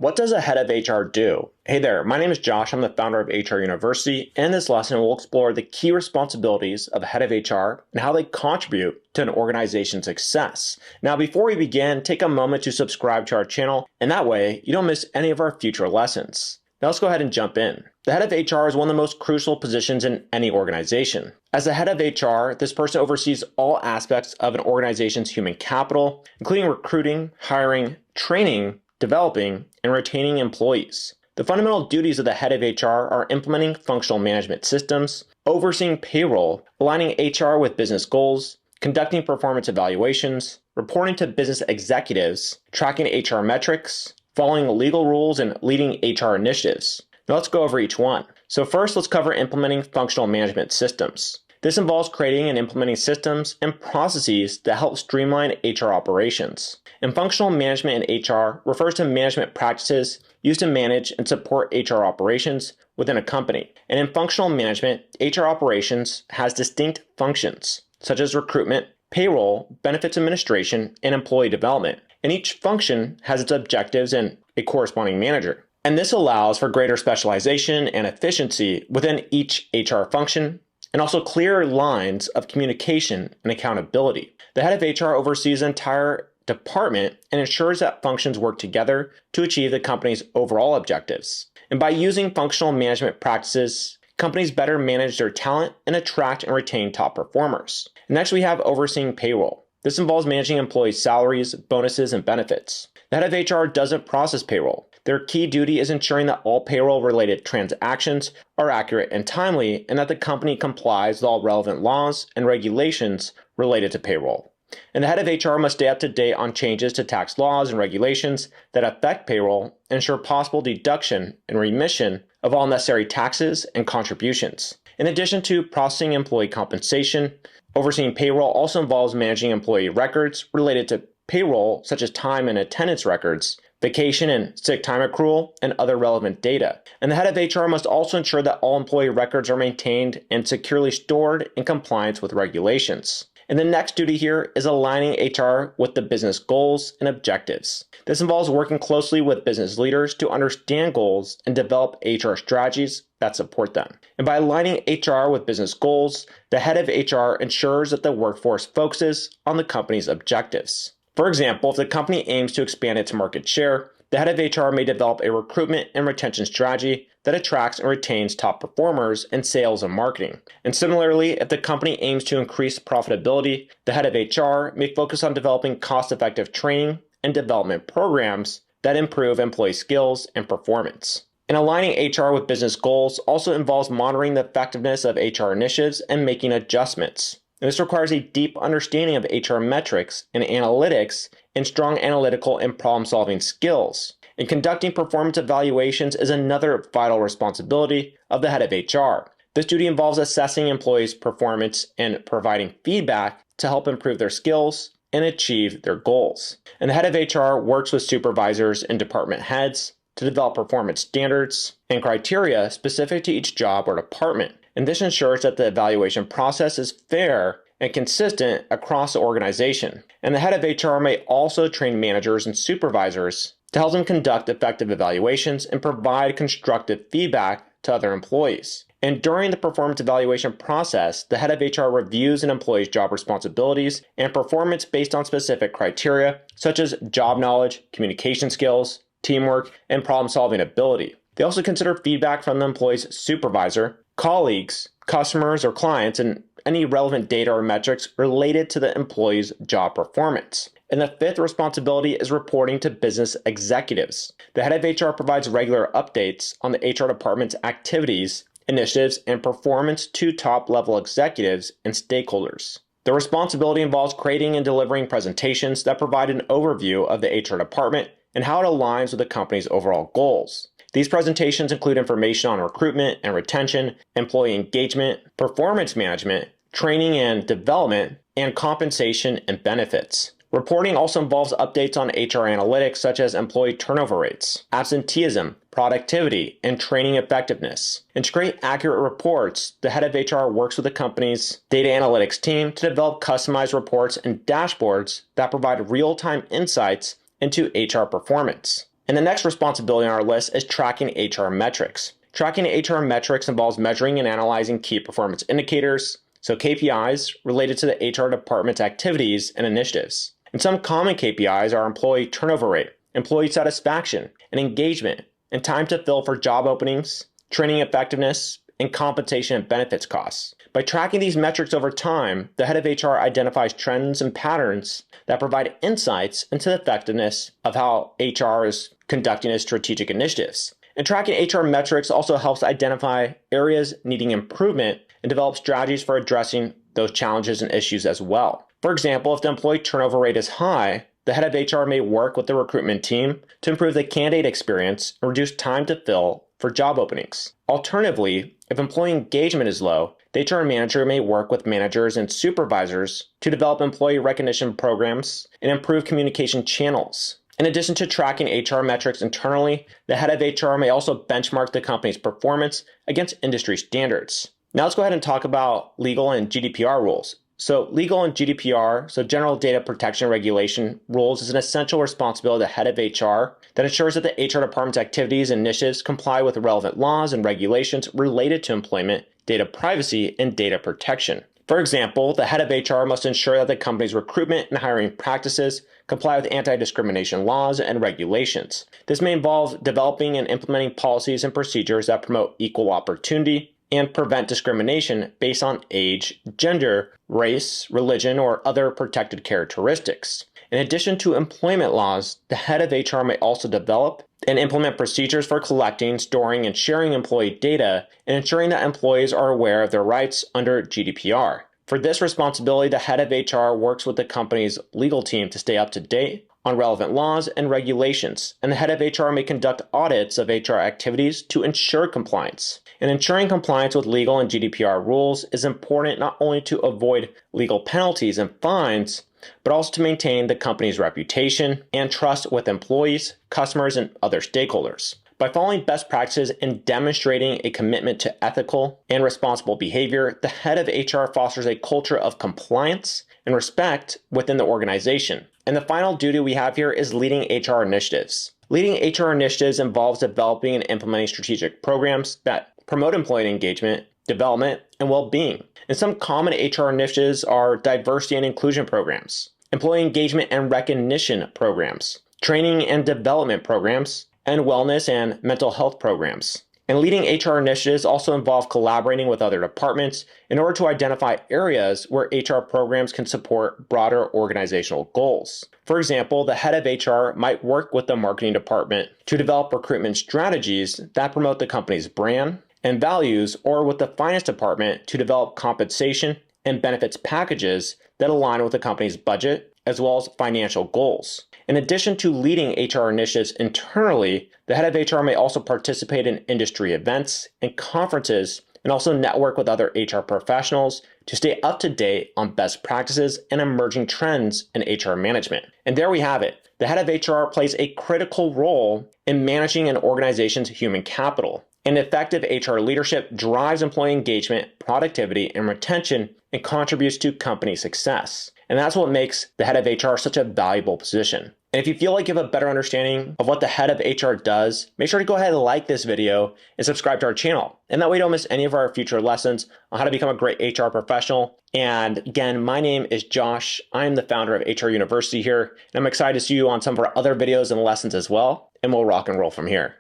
What does a head of HR do? Hey there, my name is Josh. I'm the founder of HR University. And in this lesson, we'll explore the key responsibilities of a head of HR and how they contribute to an organization's success. Now, before we begin, take a moment to subscribe to our channel, and that way you don't miss any of our future lessons. Now let's go ahead and jump in. The head of HR is one of the most crucial positions in any organization. As the head of HR, this person oversees all aspects of an organization's human capital, including recruiting, hiring, training, developing, and retaining employees. The fundamental duties of the head of HR are implementing functional management systems, overseeing payroll, aligning HR with business goals, conducting performance evaluations, reporting to business executives, tracking HR metrics, following legal rules, and leading HR initiatives. Now let's go over each one. So first, let's cover implementing functional management systems. This involves creating and implementing systems and processes that help streamline HR operations. And functional management in HR refers to management practices used to manage and support HR operations within a company. And in functional management, HR operations has distinct functions, such as recruitment, payroll, benefits administration, and employee development. And each function has its objectives and a corresponding manager. And this allows for greater specialization and efficiency within each HR function, and also clear lines of communication and accountability. The head of HR oversees the entire department and ensures that functions work together to achieve the company's overall objectives. And by using functional management practices, companies better manage their talent and attract and retain top performers. And next, we have overseeing payroll. This involves managing employees' salaries, bonuses, and benefits. The head of HR doesn't process payroll. Their key duty is ensuring that all payroll-related transactions are accurate and timely, and that the company complies with all relevant laws and regulations related to payroll. And the head of HR must stay up to date on changes to tax laws and regulations that affect payroll and ensure possible deduction and remission of all necessary taxes and contributions. In addition to processing employee compensation, overseeing payroll also involves managing employee records related to payroll, such as time and attendance records, vacation and sick time accrual, and other relevant data. And the head of HR must also ensure that all employee records are maintained and securely stored in compliance with regulations. And the next duty here is aligning HR with the business goals and objectives. This involves working closely with business leaders to understand goals and develop HR strategies that support them. And by aligning HR with business goals, the head of HR ensures that the workforce focuses on the company's objectives. For example, if the company aims to expand its market share, the head of HR may develop a recruitment and retention strategy that attracts and retains top performers in sales and marketing. And similarly, if the company aims to increase profitability, the head of HR may focus on developing cost-effective training and development programs that improve employee skills and performance. And aligning HR with business goals also involves monitoring the effectiveness of HR initiatives and making adjustments. And this requires a deep understanding of HR metrics and analytics and strong analytical and problem-solving skills. And conducting performance evaluations is another vital responsibility of the head of HR. This duty involves assessing employees' performance and providing feedback to help improve their skills and achieve their goals. And the head of HR works with supervisors and department heads to develop performance standards and criteria specific to each job or department. And this ensures that the evaluation process is fair and consistent across the organization. And the head of HR may also train managers and supervisors to help them conduct effective evaluations and provide constructive feedback to other employees. And during the performance evaluation process, the head of HR reviews an employee's job responsibilities and performance based on specific criteria, such as job knowledge, communication skills, teamwork, and problem-solving ability. They also consider feedback from the employee's supervisor, colleagues, customers, or clients, and any relevant data or metrics related to the employee's job performance. And the fifth responsibility is reporting to business executives. The head of HR provides regular updates on the HR department's activities, initiatives, and performance to top-level executives and stakeholders. The responsibility involves creating and delivering presentations that provide an overview of the HR department and how it aligns with the company's overall goals. These presentations include information on recruitment and retention, employee engagement, performance management, training and development, and compensation and benefits. Reporting also involves updates on HR analytics such as employee turnover rates, absenteeism, productivity, and training effectiveness. And to create accurate reports, the head of HR works with the company's data analytics team to develop customized reports and dashboards that provide real-time insights into HR performance. And the next responsibility on our list is tracking HR metrics. Tracking HR metrics involves measuring and analyzing key performance indicators, so KPIs related to the HR department's activities and initiatives. And some common KPIs are employee turnover rate, employee satisfaction, and engagement, and time to fill for job openings, training effectiveness, and compensation and benefits costs. By tracking these metrics over time, the head of HR identifies trends and patterns that provide insights into the effectiveness of how HR is conducting its strategic initiatives. And tracking HR metrics also helps identify areas needing improvement and develop strategies for addressing those challenges and issues as well. For example, if the employee turnover rate is high, the head of HR may work with the recruitment team to improve the candidate experience and reduce time to fill for job openings. Alternatively, if employee engagement is low, the HR manager may work with managers and supervisors to develop employee recognition programs and improve communication channels. In addition to tracking HR metrics internally, the head of HR may also benchmark the company's performance against industry standards. Now let's go ahead and talk about legal and GDPR rules. So legal and GDPR, so General Data Protection Regulation rules, is an essential responsibility of the head of HR that ensures that the HR department's activities and initiatives comply with relevant laws and regulations related to employment, data privacy, and data protection. For example, the head of HR must ensure that the company's recruitment and hiring practices comply with anti-discrimination laws and regulations. This may involve developing and implementing policies and procedures that promote equal opportunity and prevent discrimination based on age, gender, race, religion, or other protected characteristics. In addition to employment laws, the head of HR may also develop and implement procedures for collecting, storing, and sharing employee data and ensuring that employees are aware of their rights under GDPR. For this responsibility, the head of HR works with the company's legal team to stay up to date on relevant laws and regulations, and the head of HR may conduct audits of HR activities to ensure compliance. And ensuring compliance with legal and GDPR rules is important not only to avoid legal penalties and fines, but also to maintain the company's reputation and trust with employees, customers, and other stakeholders. By following best practices and demonstrating a commitment to ethical and responsible behavior, the head of HR fosters a culture of compliance and respect within the organization. And the final duty we have here is leading HR initiatives. Leading HR initiatives involves developing and implementing strategic programs that promote employee engagement, development, and well-being. And some common HR initiatives are diversity and inclusion programs, employee engagement and recognition programs, training and development programs, and wellness and mental health programs. And leading HR initiatives also involve collaborating with other departments in order to identify areas where HR programs can support broader organizational goals. For example, the head of HR might work with the marketing department to develop recruitment strategies that promote the company's brand and values, or with the finance department to develop compensation and benefits packages that align with the company's budget as well as financial goals. In addition to leading HR initiatives internally, the head of HR may also participate in industry events and conferences and also network with other HR professionals to stay up to date on best practices and emerging trends in HR management. And there we have it. The head of HR plays a critical role in managing an organization's human capital. And effective HR leadership drives employee engagement, productivity, and retention and contributes to company success. And that's what makes the head of HR such a valuable position. And if you feel like you have a better understanding of what the head of HR does, make sure to go ahead and like this video and subscribe to our channel. And that way you don't miss any of our future lessons on how to become a great HR professional. And again, my name is Josh. I'm the founder of HR University here, and I'm excited to see you on some of our other videos and lessons as well. And we'll rock and roll from here.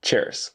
Cheers.